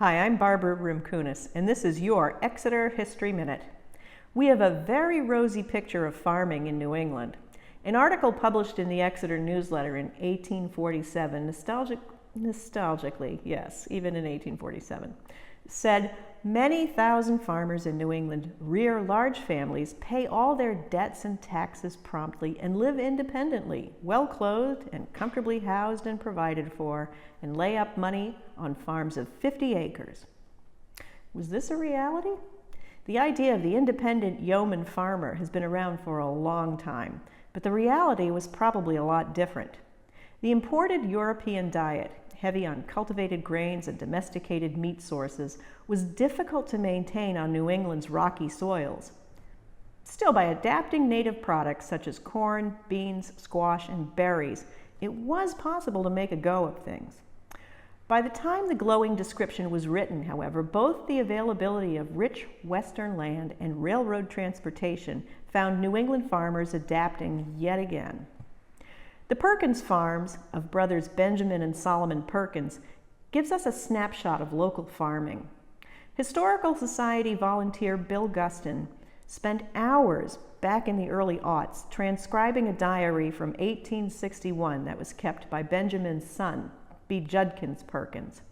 Hi, I'm Barbara Rimkunis, and this is your Exeter History Minute. We have a very rosy picture of farming in New England. An article published in the Exeter newsletter in 1847, nostalgically, yes, even in 1847, said, "Many thousand farmers in New England rear large families, pay all their debts and taxes promptly, and live independently, well-clothed and comfortably housed and provided for, and lay up money on farms of 50 acres. Was this a reality? The idea of the independent yeoman farmer has been around for a long time, but the reality was probably a lot different. The imported European diet, heavy on cultivated grains and domesticated meat sources, was difficult to maintain on New England's rocky soils. Still, by adapting native products such as corn, beans, squash, and berries, it was possible to make a go of things. By the time the glowing description was written, however, both the availability of rich western land and railroad transportation found New England farmers adapting yet again. The Perkins farms of brothers Benjamin and Solomon Perkins gives us a snapshot of local farming. Historical Society volunteer Bill Guston spent hours back in the early aughts transcribing a diary from 1861 that was kept by Benjamin's son, B. Judkins Perkins.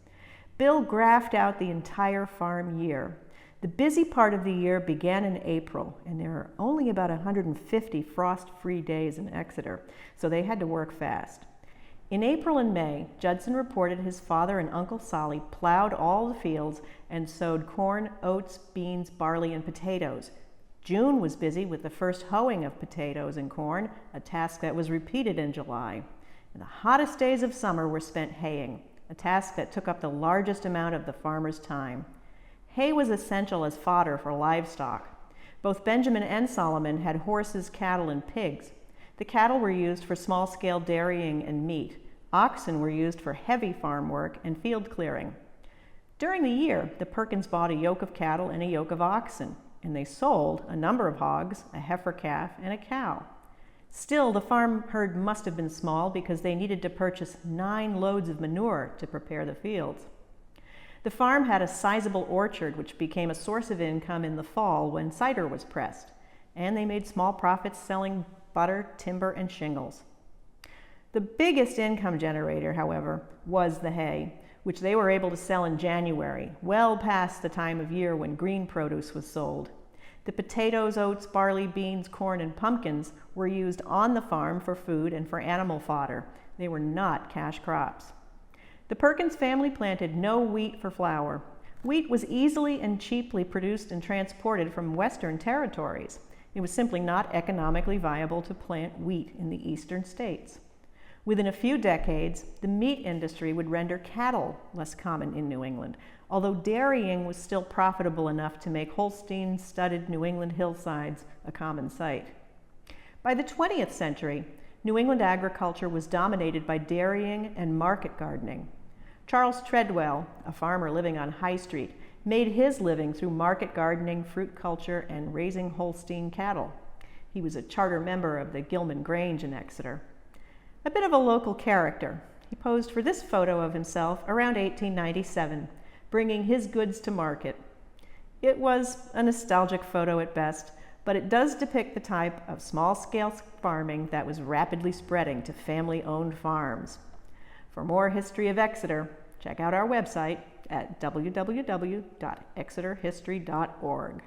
Bill graphed out the entire farm year. The busy part of the year began in April, and there are only about 150 frost-free days in Exeter, so they had to work fast. In April and May, Judson reported his father and Uncle Solly plowed all the fields and sowed corn, oats, beans, barley, and potatoes. June was busy with the first hoeing of potatoes and corn, a task that was repeated in July. And the hottest days of summer were spent haying, a task that took up the largest amount of the farmer's time. Hay was essential as fodder for livestock. Both Benjamin and Solomon had horses, cattle, and pigs. The cattle were used for small-scale dairying and meat. Oxen were used for heavy farm work and field clearing. During the year, the Perkins bought a yoke of cattle and a yoke of oxen, and they sold a number of hogs, a heifer calf, and a cow. Still, the farm herd must have been small because they needed to purchase 9 loads of manure to prepare the fields. The farm had a sizable orchard which became a source of income in the fall when cider was pressed, and they made small profits selling butter, timber, and shingles. The biggest income generator, however, was the hay, which they were able to sell in January, well past the time of year when green produce was sold. The potatoes, oats, barley, beans, corn, and pumpkins were used on the farm for food and for animal fodder. They were not cash crops. The Perkins family planted no wheat for flour. Wheat was easily and cheaply produced and transported from western territories. It was simply not economically viable to plant wheat in the eastern states. Within a few decades, the meat industry would render cattle less common in New England, although dairying was still profitable enough to make Holstein-studded New England hillsides a common sight. By the 20th century, New England agriculture was dominated by dairying and market gardening. Charles Treadwell, a farmer living on High Street, made his living through market gardening, fruit culture, and raising Holstein cattle. He was a charter member of the Gilman Grange in Exeter. A bit of a local character, he posed for this photo of himself around 1897, bringing his goods to market. It was a nostalgic photo at best, but it does depict the type of small-scale farming that was rapidly spreading to family-owned farms. For more history of Exeter, check out our website at www.exeterhistory.org.